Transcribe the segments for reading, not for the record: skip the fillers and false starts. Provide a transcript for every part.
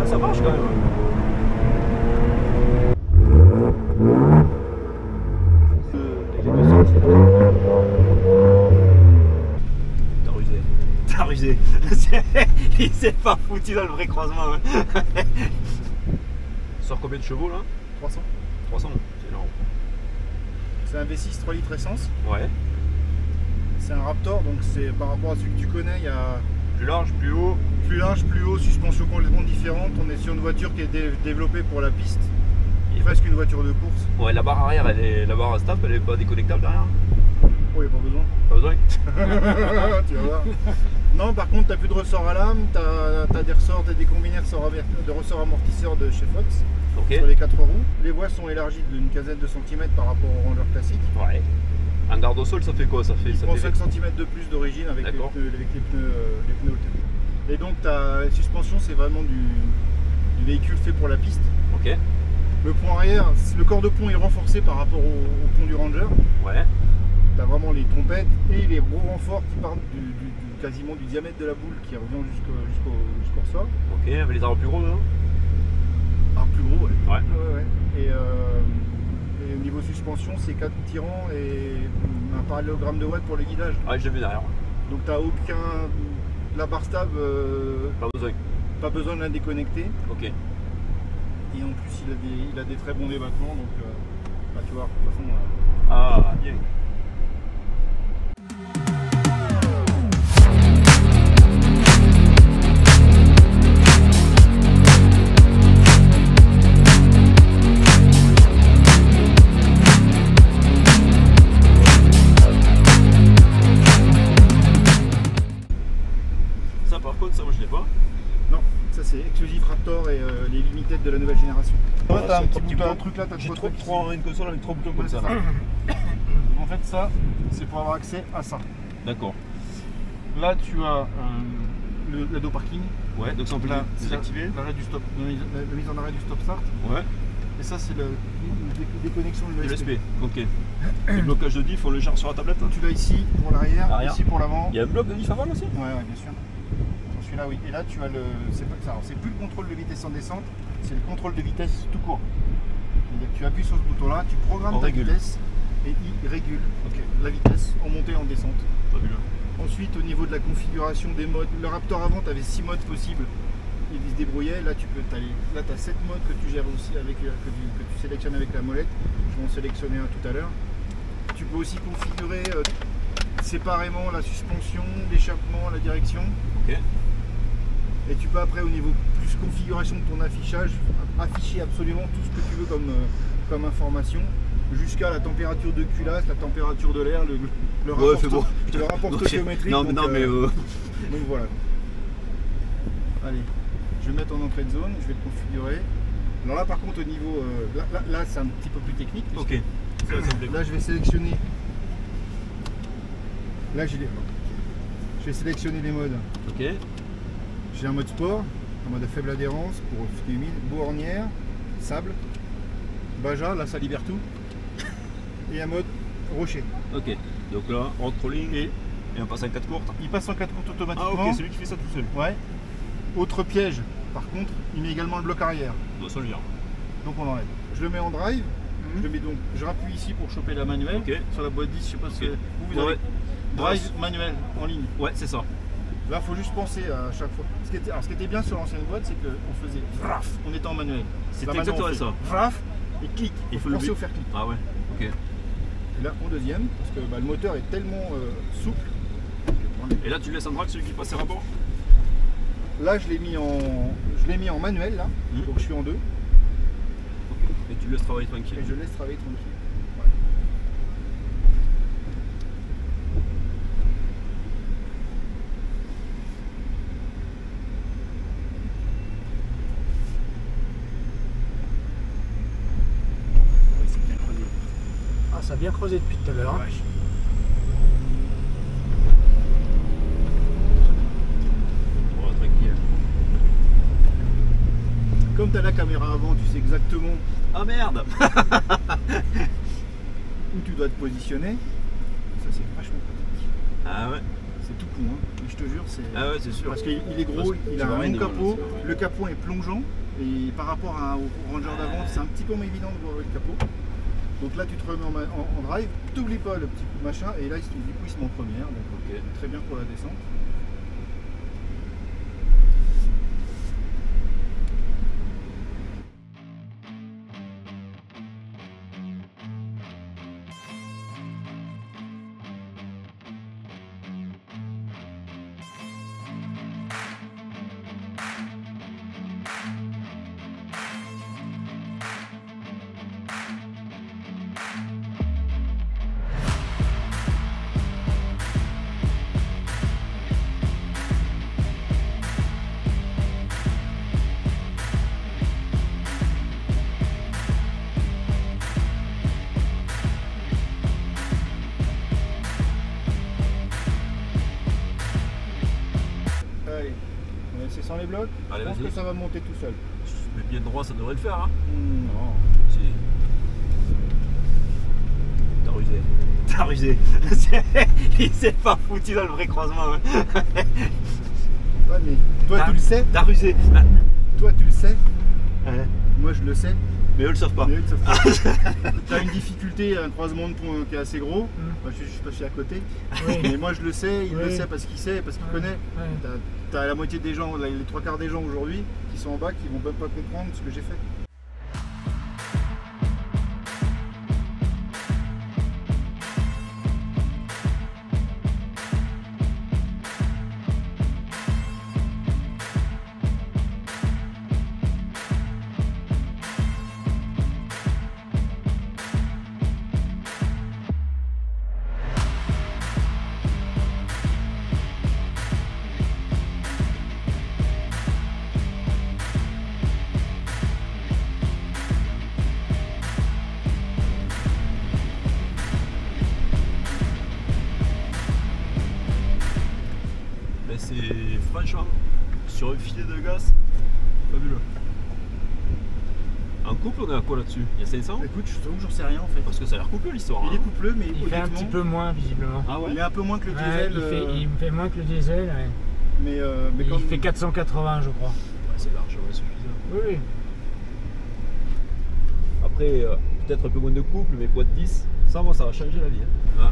Ah, ça marche quand même. T'as rusé. Il s'est pas foutu dans le vrai croisement. Sort combien de chevaux là? 300. 300, c'est énorme. C'est un V6 3 litres essence. Ouais. C'est un Raptor, donc c'est par rapport à celui que tu connais, il y a Plus large, plus haut. plus large, plus haut, suspension complètement différente. On est sur une voiture qui est développée pour la piste. Presque une voiture de course. Ouais, la barre arrière, la barre à stop, elle est pas déconnectable derrière? Oh, il n'y a pas besoin. Pas besoin. Tu vas voir. Non, par contre, tu n'as plus de ressort à lame, tu as des ressorts, des combinés de ressorts amortisseurs de chez Fox Ok. sur les 4 roues. Les voies sont élargies d'une quinzaine de centimètres par rapport au Ranger classique. Ouais. Un garde au sol, ça fait quoi? Ça fait, Il prend 5 cm de plus d'origine avec les pneus ultérieurs. Et donc, la suspension, c'est vraiment du véhicule fait pour la piste. Ok. Le pont arrière, le corps de pont est renforcé par rapport au pont du Ranger. Ouais. Tu as vraiment les trompettes et les gros renforts qui partent quasiment du diamètre de la boule qui revient jusqu'au ressort. Ok, avec les arbres plus gros, non? Ah, plus gros, ouais. Ouais. Et au niveau suspension, c'est 4 tirants et un parallélogramme de watts pour le guidage. Ouais, j'ai vu derrière. Donc tu n'as aucun. La barre stable, Pas besoin. pas besoin de la déconnecter. Ok. Et en plus, il a des très bons débattements. Donc, bah, tu vois, de toute façon. Ah, bien. Ça, par contre, ça, moi je l'ai pas. Non, ça c'est exclusif Raptor et les limited de la nouvelle génération. Ouais, T'as un c'est petit pas bouton, truc là, t'as J'ai trois trop trucs. une console avec 3 boutons comme ça. Là. En fait, ça, c'est pour avoir accès à ça. D'accord. Là, tu as l'ado parking. Ouais, donc ça on peut Là, désactiver. l'arrêt du stop, la mise en arrêt du stop start. Ouais. Et ça, c'est la déconnexion de De l'ESP. l'ESP. Ok. Le blocage de diff, on le gère sur la tablette. Hein. Tu l'as ici pour l'arrière, Arrière. ici pour l'avant. Il y a un bloc de diff avant aussi? Ouais, bien sûr. Sur celui-là, oui. Et là, tu as le. C'est pas ça. C'est plus le contrôle de vitesse en descente, c'est le contrôle de vitesse tout court. C'est-à-dire que tu appuies sur ce bouton-là, tu programmes ta vitesse et il régule la vitesse en montée et en descente. Fabuleux. Ensuite, au niveau de la configuration des modes, le Raptor avant, tu avais 6 modes possibles. Il se débrouillait. Là, tu as 7 modes que tu gères aussi, que tu sélectionnes avec la molette. Je vais en sélectionner un tout à l'heure. Tu peux aussi configurer séparément la suspension, l'échappement, la direction. Ok. Et tu peux après, au niveau plus configuration de ton affichage, afficher absolument tout ce que tu veux comme information, jusqu'à la température de culasse, la température de l'air, le rapport stoichiométrique. Non, mais donc voilà. Allez, je vais mettre en entrée de zone, je vais le configurer. Alors là par contre au niveau, là c'est un petit peu plus technique. Ok. Là je vais sélectionner. Là je vais sélectionner les modes. Ok. J'ai un mode sport, un mode à faible adhérence pour ce qui est humide, boue ornière, sable, Baja, là ça libère tout. Et un mode rocher. Ok. Donc là, rock crawling et on passe en 4 courtes. Il passe en 4 courtes automatiquement. Ah ok, c'est lui qui fait ça tout seul. Ouais. Autre piège, par contre, il met également le bloc arrière. Bon, ça le vire. Donc on l'enlève. Je le mets en drive. Je rappuie ici pour choper la manuelle. Ok. Sur la boîte 10, je sais pas si vous Ouais. avez drive manuel en ligne. Ouais, c'est ça. Là, il faut juste penser à chaque fois. Ce qui était bien sur l'ancienne boîte, c'est qu'on faisait vraf, on était en manuel. C'était exactement ça. Vraf et clic. Il faut penser le au faire clic. Ah ouais. Ok. Et là, en deuxième, parce que le moteur est tellement souple. Et là, tu laisses en drive celui qui passe ses rapports? Là, je l'ai mis en manuel là, donc je suis en 2. Et tu le laisses travailler tranquille. Et je laisse travailler tranquille. Ça a bien creusé depuis tout à l'heure. Ouais. Bon, tranquille. Comme tu as la caméra avant, tu sais exactement Ah merde. où tu dois te positionner. Ça c'est vachement pratique. Ah ouais. C'est tout con, hein. Mais je te jure, c'est. Ah ouais, c'est sûr. Parce qu'il est gros, il a un long capot, le capot est plongeant, et par rapport au Ranger d'avant, c'est un petit peu moins évident de voir le capot. Donc là, tu te remets en drive, t'oublies pas le petit machin, et là, du coup, il se met en première. Donc, okay. Très bien pour la descente. Allez, on va laisser sans les blocs. Allez, je pense que ça va monter tout seul. Mais bien droit, ça devrait le faire. Hein. Non. Si. T'as rusé. T'as rusé. Il s'est pas foutu dans le vrai croisement. Ouais, mais toi tu le sais. T'as rusé. Toi tu le sais. Ouais. Moi je le sais. Mais eux le savent pas. Mais eux le savent pas. T'as une difficulté, un croisement de pont qui est assez gros. Moi, je suis passé à côté. Oui. Mais moi je le sais, il Oui. le sait parce qu'il sait, parce qu'il connaît. Ouais. T'as la moitié des gens, les 3/4 des gens aujourd'hui qui sont en bas qui vont même pas comprendre ce que j'ai fait. Mais c'est franchement, sur un filet de gaz, fabuleux. En couple, on est à quoi là-dessus? Il y a 500? Écoute, je t'avoue que j'en sais rien en fait. Parce que ça a l'air coupleux l'histoire. Il est coupleux, mais Il fait un honnêtement, petit peu moins visiblement. Ah ouais? il est un peu moins que le Ouais, diesel. il me fait moins que le diesel. Ouais. Mais Il comme fait 480 je crois. Ouais, c'est largement suffisant. Oui, oui. Après, peut-être un peu moins de couple, mais poids de 10, ça, moi, ça va changer la vie. Hein. Ah.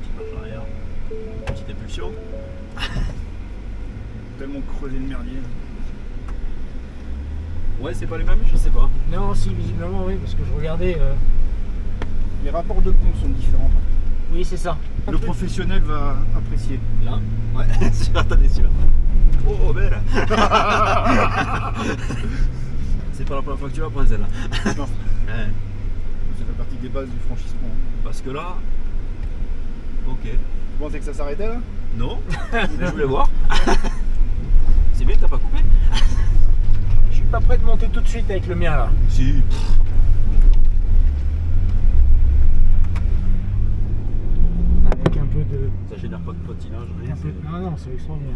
Petite marche arrière, petite impulsion. tellement creusé le merdier. Ouais, c'est pas les mêmes, je sais pas. Non, si, visiblement, oui, parce que je regardais. Les rapports de compte sont différents. Oui, c'est ça. Le professionnel va apprécier. Là, ouais, attendez celui-là. Oh, belle. C'est pas la première fois que tu vas prendre celle-là. Non, Ouais. ça fait partie des bases du franchissement. Parce que là, ok. Tu pensais que ça s'arrêtait là? Non, mais je voulais voir. C'est bien que t'as pas coupé? Je suis pas prêt de monter tout de suite avec le mien là. Si. Avec un peu de. Ça génère pas de patinage, rien. Non, non, c'est extraordinaire.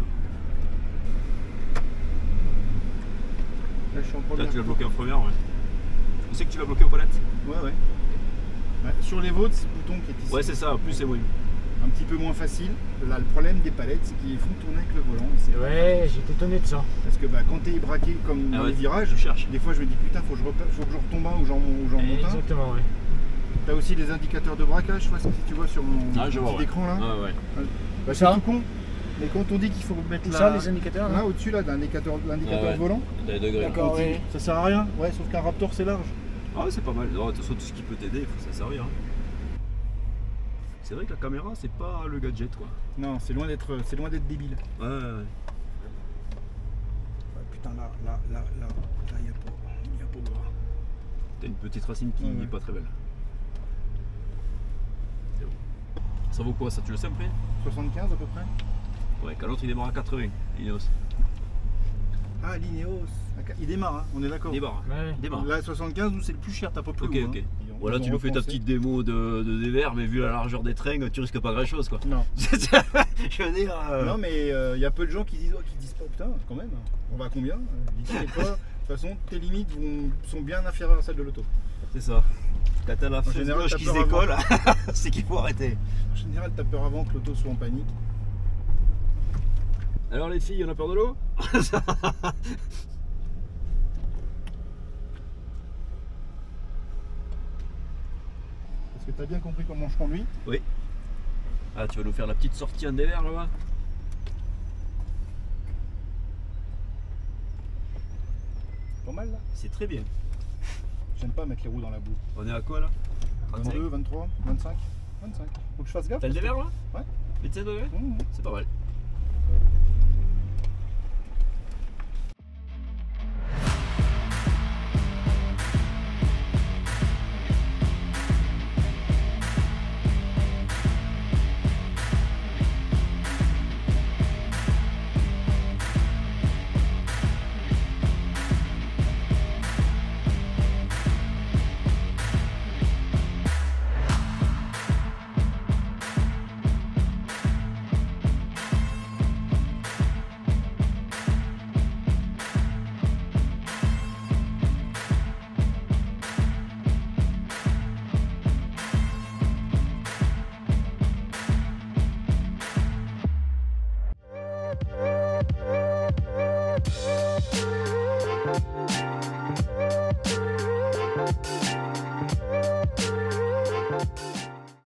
Là, je suis en Là, première. tu l'as bloqué en première, ouais. Tu sais que tu l'as bloqué aux palettes? Ouais, ouais. Bah, sur les vôtres, c'est le bouton qui est ici. Ouais, c'est ça, plus c'est moins. Un petit peu moins facile. Là, le problème des palettes, c'est qu'ils font tourner avec le volant. Et c'est- Ouais, j'étais étonné de ça. Parce que bah, quand t'es braqué comme Ah dans ouais, les virages, tu cherches. des fois je me dis putain, faut que je retombe un ou j'en monte un. Exactement, ouais. T'as aussi les indicateurs de braquage, je sais pas si tu vois sur mon Ah, je vois, petit ouais. écran là. Ouais, ouais. Bah, c'est Ça tout con. Mais quand on dit qu'il faut mettre Tout là, ça, les indicateurs là au-dessus là, l'indicateur Ah ouais. de volant, T'as les degrés. D'accord. on dit, oui. ça sert à rien. Ouais, sauf qu'un Raptor c'est large. Ah ouais, c'est pas mal. Non, de toute façon, tout ce qui peut t'aider, il faut s'en servir. Hein. C'est vrai que la caméra, c'est pas le gadget, quoi. Non, c'est loin d'être débile. Ouais, ouais, ouais. Ouais, putain là, il y a pas de bras. T'as une petite racine qui Ouais, n'est ouais. pas très belle. C'est bon. Ça vaut quoi, ça? Tu le sais, après? 75 à peu près. Ouais, quand l'autre il démarre à 80, Ineos. Ah, l'Ineos. Il démarre, hein, on est d'accord. Démarre. Ouais. Démarre. Là, 75, nous c'est le plus cher, t'as pas plus Ok, haut, ok. hein. Voilà, Ils tu ont nous fais ta repensé. petite démo de dévers, mais vu la largeur des trains, tu risques pas grand chose, quoi. Non. Je veux dire. Non, mais il y a peu de gens qui disent pas putain, quand même, on va à combien? Ils disent pas. De toute façon, tes limites sont bien inférieures à celles de l'auto. C'est ça. Quand t'as la fesse général, gauche t'as qui peur se décolle, c'est qu'il faut arrêter. En général, t'as peur avant que l'auto soit en panique. Alors les filles, on a peur de l'eau? Est-ce que tu as bien compris comment je conduis? Oui. Ah, tu vas nous faire la petite sortie en dévers là-bas? Pas mal là. C'est très bien. J'aime pas mettre les roues dans la boue. On est à quoi là? 35? 22, 23, 25, 25. Faut que je fasse gaffe. T'as le dévers là? Ouais. 25 degrés? Mmh. C'est pas mal.